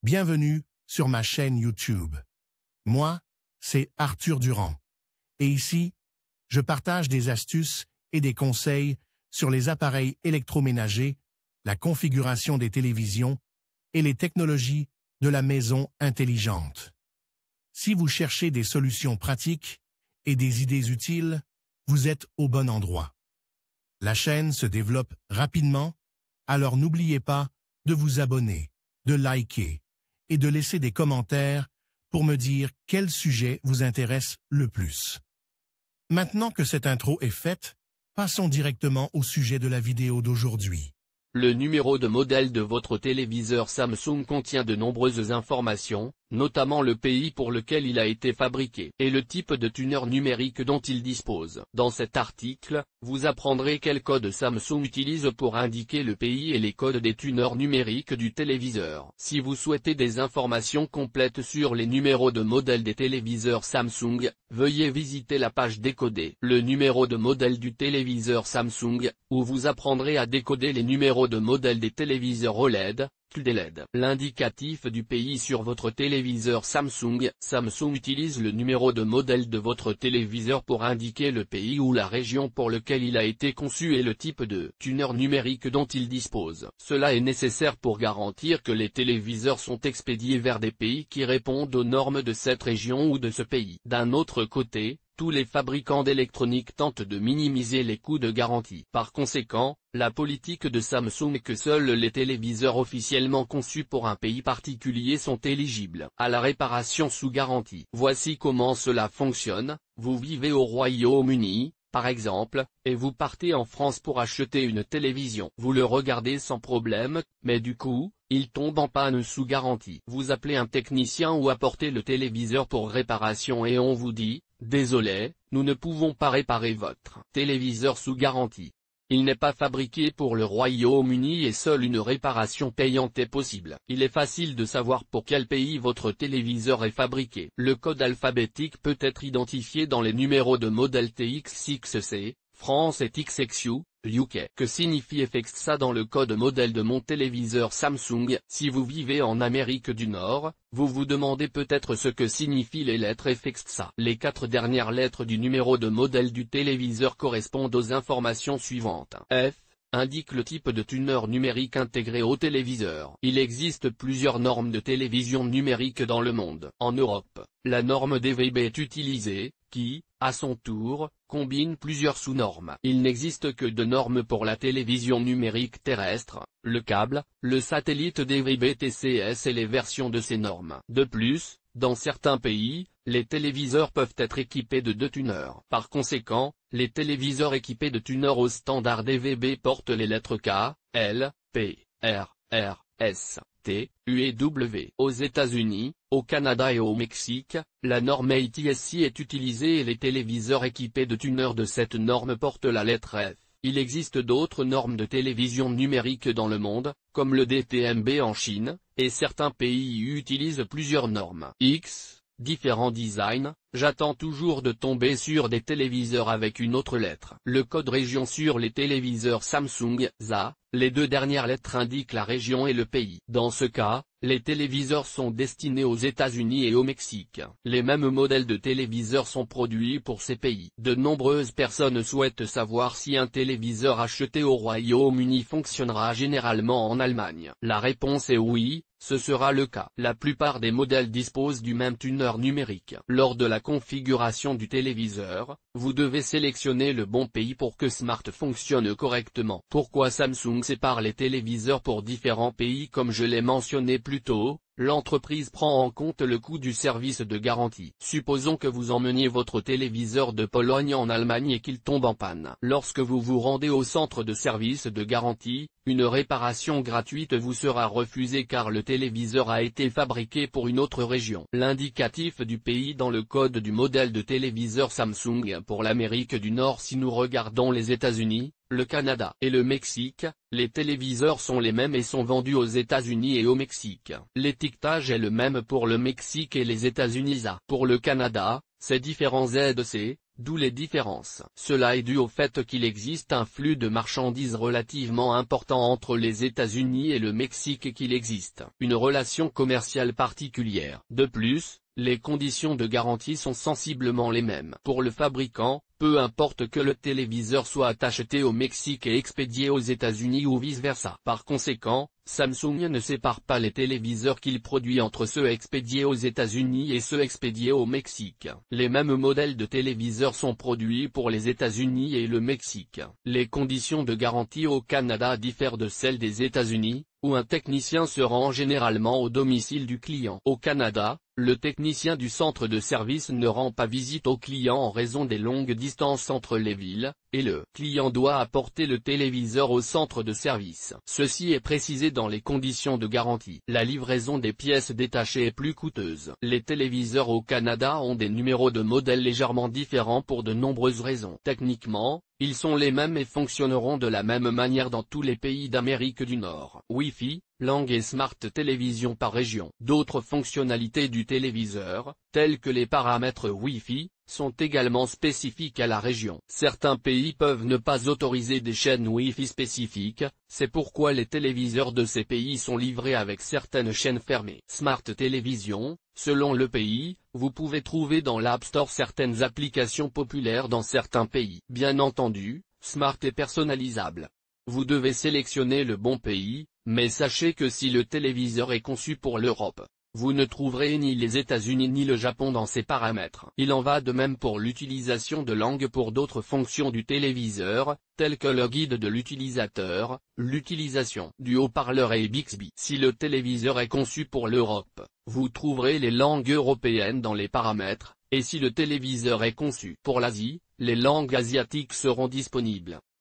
Bienvenue sur ma chaîne YouTube. Moi, c'est Arthur Durand. Et ici, je partage des astuces et des conseils sur les appareils électroménagers, la configuration des télévisions et les technologies de la maison intelligente. Si vous cherchez des solutions pratiques et des idées utiles, vous êtes au bon endroit. La chaîne se développe rapidement, alors n'oubliez pas de vous abonner, de liker et de laisser des commentaires pour me dire quel sujet vous intéresse le plus. Maintenant que cette intro est faite, passons directement au sujet de la vidéo d'aujourd'hui. Le numéro de modèle de votre téléviseur Samsung contient de nombreuses informations, notamment le pays pour lequel il a été fabriqué, et le type de tuner numérique dont il dispose. Dans cet article, vous apprendrez quel code Samsung utilise pour indiquer le pays et les codes des tuners numériques du téléviseur. Si vous souhaitez des informations complètes sur les numéros de modèle des téléviseurs Samsung, veuillez visiter la page décoder le numéro de modèle du téléviseur Samsung, où vous apprendrez à décoder les numéros de modèle des téléviseurs OLED, QD-LED. L'indicatif du pays sur votre téléviseur Samsung. Samsung utilise le numéro de modèle de votre téléviseur pour indiquer le pays ou la région pour lequel il a été conçu et le type de tuner numérique dont il dispose. Cela est nécessaire pour garantir que les téléviseurs sont expédiés vers des pays qui répondent aux normes de cette région ou de ce pays. D'un autre côté, tous les fabricants d'électronique tentent de minimiser les coûts de garantie. Par conséquent, la politique de Samsung est que seuls les téléviseurs officiellement conçus pour un pays particulier sont éligibles à la réparation sous garantie. Voici comment cela fonctionne. Vous vivez au Royaume-Uni, par exemple, et vous partez en France pour acheter une télévision. Vous le regardez sans problème, mais du coup, il tombe en panne sous garantie. Vous appelez un technicien ou apportez le téléviseur pour réparation et on vous dit: désolé, nous ne pouvons pas réparer votre téléviseur sous garantie. Il n'est pas fabriqué pour le Royaume-Uni et seule une réparation payante est possible. Il est facile de savoir pour quel pays votre téléviseur est fabriqué. Le code alphabétique peut être identifié dans les numéros de modèle TX6C, France et TXXU, UK. Que signifie FXA dans le code modèle de mon téléviseur Samsung? Si vous vivez en Amérique du Nord, vous vous demandez peut-être ce que signifient les lettres FXA. Les 4 dernières lettres du numéro de modèle du téléviseur correspondent aux informations suivantes. F indique le type de tuner numérique intégré au téléviseur. Il existe plusieurs normes de télévision numérique dans le monde. En Europe, la norme DVB est utilisée, qui, à son tour, combine plusieurs sous-normes. Il n'existe que 2 normes pour la télévision numérique terrestre, le câble, le satellite DVB-TCS et les versions de ces normes. De plus, dans certains pays, les téléviseurs peuvent être équipés de 2 tuners. Par conséquent, les téléviseurs équipés de tuners au standard DVB portent les lettres K, L, P, R, S, T, U et W. Aux États-Unis, au Canada et au Mexique, la norme ATSC est utilisée et les téléviseurs équipés de tuners de cette norme portent la lettre F. Il existe d'autres normes de télévision numérique dans le monde, comme le DTMB en Chine, et certains pays utilisent plusieurs normes. X. Différents designs. J'attends toujours de tomber sur des téléviseurs avec une autre lettre. Le code région sur les téléviseurs Samsung, ZA, les 2 dernières lettres indiquent la région et le pays. Dans ce cas, les téléviseurs sont destinés aux États-Unis et au Mexique. Les mêmes modèles de téléviseurs sont produits pour ces pays. De nombreuses personnes souhaitent savoir si un téléviseur acheté au Royaume-Uni fonctionnera généralement en Allemagne. La réponse est oui. Ce sera le cas. La plupart des modèles disposent du même tuner numérique. Lors de la configuration du téléviseur, vous devez sélectionner le bon pays pour que Smart fonctionne correctement. Pourquoi Samsung sépare les téléviseurs pour différents pays? Comme je l'ai mentionné plus tôt, l'entreprise prend en compte le coût du service de garantie. Supposons que vous emmeniez votre téléviseur de Pologne en Allemagne et qu'il tombe en panne. Lorsque vous vous rendez au centre de service de garantie, une réparation gratuite vous sera refusée car le téléviseur a été fabriqué pour une autre région. L'indicatif du pays dans le code du modèle de téléviseur Samsung pour l'Amérique du Nord. Si nous regardons les États-Unis, le Canada et le Mexique, les téléviseurs sont les mêmes et sont vendus aux États-Unis et au Mexique. L'étiquetage est le même pour le Mexique et les États-Unis. Pour le Canada, c'est différents ZC, d'où les différences. Cela est dû au fait qu'il existe un flux de marchandises relativement important entre les États-Unis et le Mexique et qu'il existe une relation commerciale particulière. De plus, les conditions de garantie sont sensiblement les mêmes. Pour le fabricant, peu importe que le téléviseur soit acheté au Mexique et expédié aux États-Unis ou vice-versa. Par conséquent, Samsung ne sépare pas les téléviseurs qu'il produit entre ceux expédiés aux États-Unis et ceux expédiés au Mexique. Les mêmes modèles de téléviseurs sont produits pour les États-Unis et le Mexique. Les conditions de garantie au Canada diffèrent de celles des États-Unis, où un technicien se rend généralement au domicile du client. Au Canada, le technicien du centre de service ne rend pas visite au client en raison des longues distances entre les villes, et le client doit apporter le téléviseur au centre de service. Ceci est précisé dans les conditions de garantie. La livraison des pièces détachées est plus coûteuse. Les téléviseurs au Canada ont des numéros de modèles légèrement différents pour de nombreuses raisons. Techniquement, ils sont les mêmes et fonctionneront de la même manière dans tous les pays d'Amérique du Nord. Wi-Fi, langue et Smart Télévision par région. D'autres fonctionnalités du téléviseur, telles que les paramètres Wi-Fi, sont également spécifiques à la région. Certains pays peuvent ne pas autoriser des chaînes Wi-Fi spécifiques, c'est pourquoi les téléviseurs de ces pays sont livrés avec certaines chaînes fermées. Smart Télévision, selon le pays, vous pouvez trouver dans l'App Store certaines applications populaires dans certains pays. Bien entendu, Smart est personnalisable. Vous devez sélectionner le bon pays, mais sachez que si le téléviseur est conçu pour l'Europe, vous ne trouverez ni les États-Unis ni le Japon dans ces paramètres. Il en va de même pour l'utilisation de langue pour d'autres fonctions du téléviseur, telles que le guide de l'utilisateur, l'utilisation du haut-parleur et Bixby. Si le téléviseur est conçu pour l'Europe, vous trouverez les langues européennes dans les paramètres, et si le téléviseur est conçu pour l'Asie, les langues asiatiques seront disponibles.